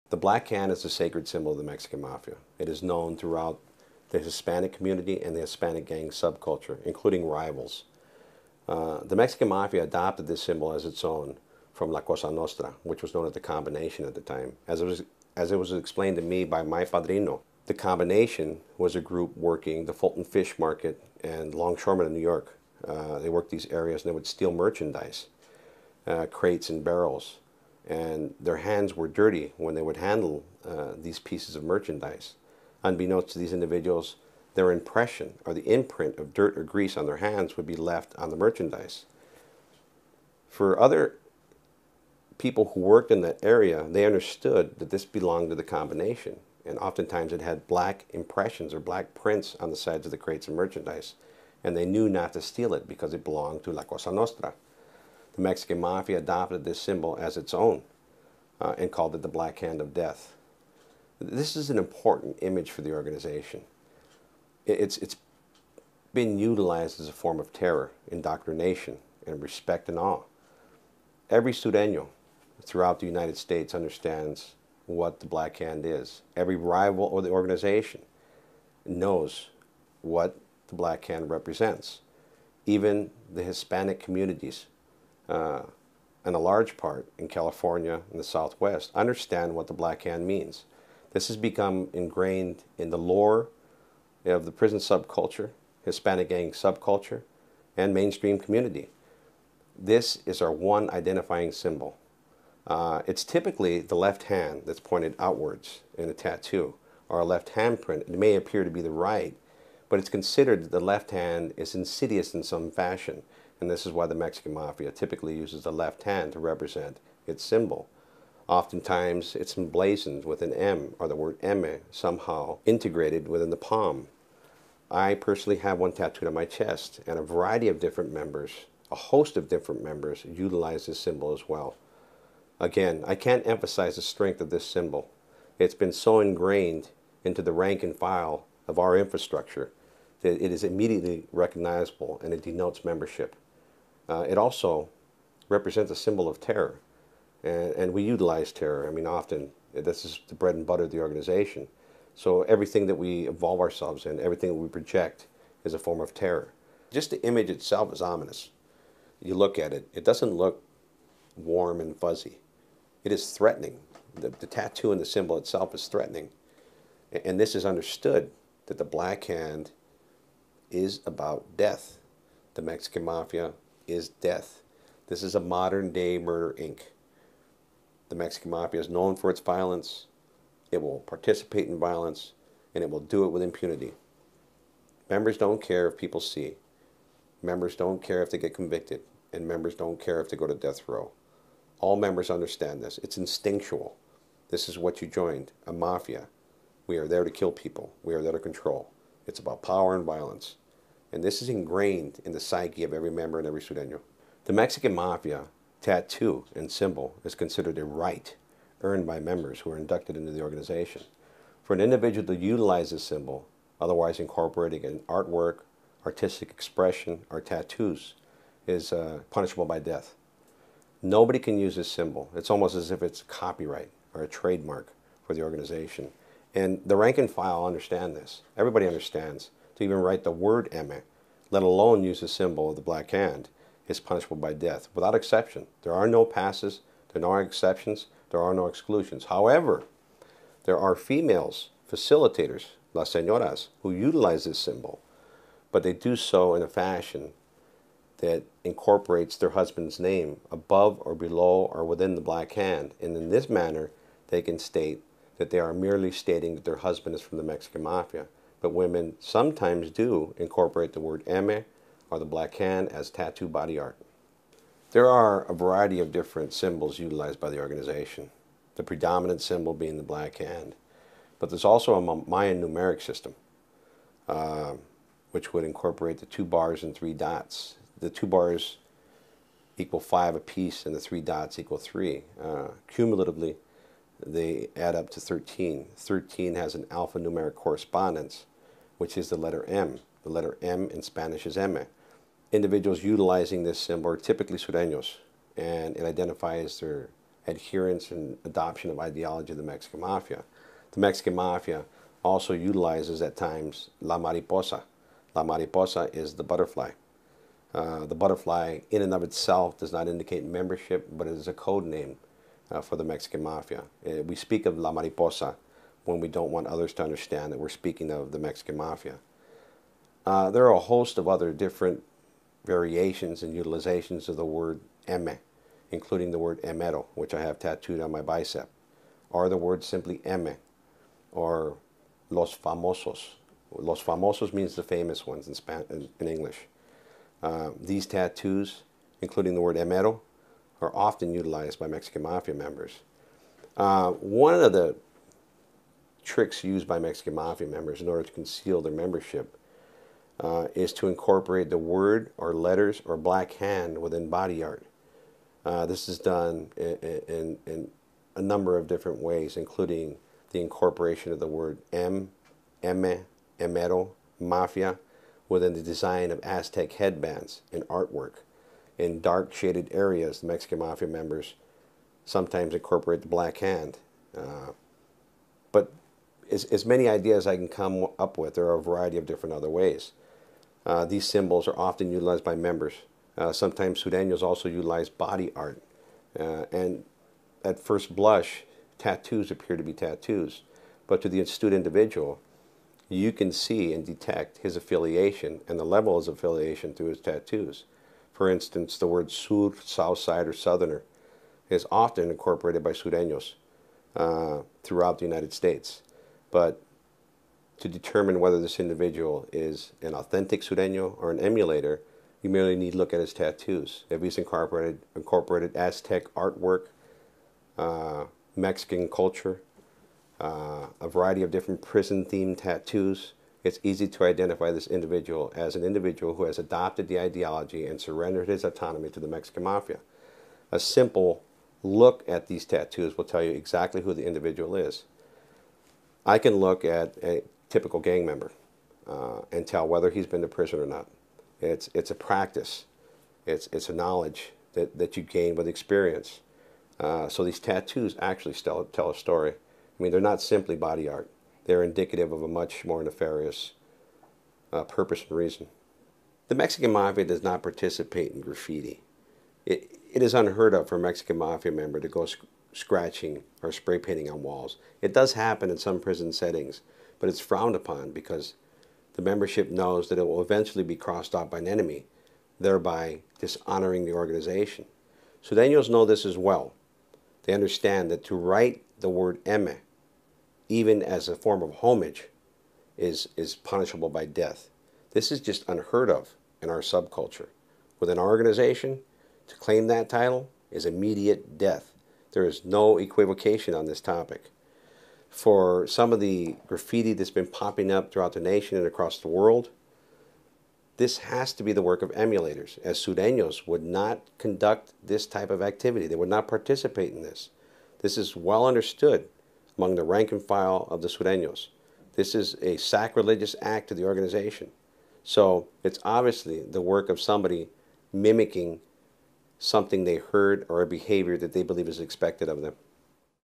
The black can is the sacred symbol of the Mexican Mafia. It is known throughout the Hispanic community and the Hispanic gang subculture, including rivals. The Mexican Mafia adopted this symbol as its own from La Cosa Nostra, which was known as the Combination at the time. As it was explained to me by my padrino, the Combination was a group working the Fulton Fish Market and Longshoremen in New York. They worked these areas and they would steal merchandise, crates and barrels, and their hands were dirty when they would handle these pieces of merchandise. Unbeknownst to these individuals, their impression or the imprint of dirt or grease on their hands would be left on the merchandise. For other people who worked in that area, they understood that this belonged to the Combination, and oftentimes it had black impressions or black prints on the sides of the crates of merchandise, and they knew not to steal it because it belonged to La Cosa Nostra. The Mexican Mafia adopted this symbol as its own and called it the Black Hand of Death. This is an important image for the organization. It's been utilized as a form of terror, indoctrination, and respect and awe. Every Sureño throughout the United States understands what the Black Hand is. Every rival of the organization knows what the Black Hand represents. Even the Hispanic communities, and a large part in California and the Southwest, understand what the Black Hand means. This has become ingrained in the lore of the prison subculture, Hispanic gang subculture, and mainstream community. This is our one identifying symbol. It's typically the left hand that's pointed outwards in a tattoo, or a left handprint. It may appear to be the right, but it's considered that the left hand is insidious in some fashion, and this is why the Mexican Mafia typically uses the left hand to represent its symbol. Oftentimes, it's emblazoned with an M, or the word M, somehow integrated within the palm. I personally have one tattooed on my chest, and a variety of different members, a host of different members, utilize this symbol as well. Again, I can't emphasize the strength of this symbol. It's been so ingrained into the rank and file of our infrastructure that it is immediately recognizable, and it denotes membership. It also represents a symbol of terror, and we utilize terror. I mean, often this is the bread and butter of the organization. So everything that we involve ourselves in, everything that we project, is a form of terror. Just the image itself is ominous. You look at it, it doesn't look warm and fuzzy. It is threatening. The tattoo and the symbol itself is threatening. And this is understood, that the Black Hand is about death. The Mexican Mafia is death. This is a modern day Murder Inc. The Mexican Mafia is known for its violence. It will participate in violence, and it will do it with impunity. Members don't care if people see. Members don't care if they get convicted, and members don't care if they go to death row. All members understand this. It's instinctual. This is what you joined, a mafia. We are there to kill people. We are there to control. It's about power and violence. And this is ingrained in the psyche of every member and every Sureño. The Mexican Mafia tattoo and symbol is considered a right earned by members who are inducted into the organization. For an individual to utilize this symbol, otherwise incorporating an artwork, artistic expression, or tattoos, is punishable by death. Nobody can use this symbol. It's almost as if it's a copyright or a trademark for the organization. And the rank and file understand this. Everybody understands. To even write the word M, let alone use the symbol of the Black Hand, is punishable by death, without exception. There are no passes, there are no exceptions, there are no exclusions. However, there are females, facilitators, las señoras, who utilize this symbol, but they do so in a fashion that incorporates their husband's name above or below or within the Black Hand. And in this manner, they can state that they are merely stating that their husband is from the Mexican Mafia. But women sometimes do incorporate the word M or the Black Hand as tattoo body art. There are a variety of different symbols utilized by the organization, the predominant symbol being the Black Hand. But there's also a Mayan numeric system, which would incorporate the 2 bars and 3 dots. The 2 bars equal 5 apiece, and the 3 dots equal 3. Cumulatively, they add up to 13. 13 has an alphanumeric correspondence, which is the letter M. The letter M in Spanish is M. Individuals utilizing this symbol are typically Sureños, and it identifies their adherence and adoption of ideology of the Mexican Mafia. The Mexican Mafia also utilizes at times La Mariposa. La Mariposa is the butterfly. The butterfly in and of itself does not indicate membership, but it is a code name for the Mexican Mafia. We speak of La Mariposa when we don't want others to understand that we're speaking of the Mexican Mafia. There are a host of other different variations and utilizations of the word M, including the word emero, which I have tattooed on my bicep, or the word simply M, or los famosos. Los famosos means the famous ones in English. These tattoos, including the word emero, are often utilized by Mexican Mafia members. One of the tricks used by Mexican Mafia members in order to conceal their membership is to incorporate the word or letters or black hand within body art. This is done in a number of different ways, including the incorporation of the word emero, mafia, within the design of Aztec headbands and artwork. In dark shaded areas, the Mexican Mafia members sometimes incorporate the black hand. But as many ideas I can come up with, there are a variety of different other ways. These symbols are often utilized by members. Sometimes Sureños also utilize body art. And at first blush, tattoos appear to be tattoos. But to the astute individual, you can see and detect his affiliation and the level of his affiliation through his tattoos. For instance, the word sur, south side, or southerner is often incorporated by Sureños throughout the United States. But to determine whether this individual is an authentic Sureño or an emulator, you merely need to look at his tattoos. If he's incorporated Aztec artwork, Mexican culture, a variety of different prison-themed tattoos, it's easy to identify this individual as an individual who has adopted the ideology and surrendered his autonomy to the Mexican Mafia. A simple look at these tattoos will tell you exactly who the individual is. I can look at a typical gang member and tell whether he's been to prison or not. It's a practice. It's a knowledge that you gain with experience. So these tattoos actually tell a story. I mean, they're not simply body art. They're indicative of a much more nefarious purpose and reason. The Mexican Mafia does not participate in graffiti. It is unheard of for a Mexican Mafia member to go scratching or spray painting on walls. It does happen in some prison settings, but it's frowned upon because the membership knows that it will eventually be crossed off by an enemy, thereby dishonoring the organization. Sureños know this as well. They understand that to write the word eme, even as a form of homage, is punishable by death. This is just unheard of in our subculture. Within our organization, to claim that title is immediate death. There is no equivocation on this topic. For some of the graffiti that's been popping up throughout the nation and across the world, this has to be the work of emulators, as Sureños would not conduct this type of activity. They would not participate in this. This is well understood among the rank and file of the Sureños. This is a sacrilegious act to the organization. So it's obviously the work of somebody mimicking something they heard or a behavior that they believe is expected of them.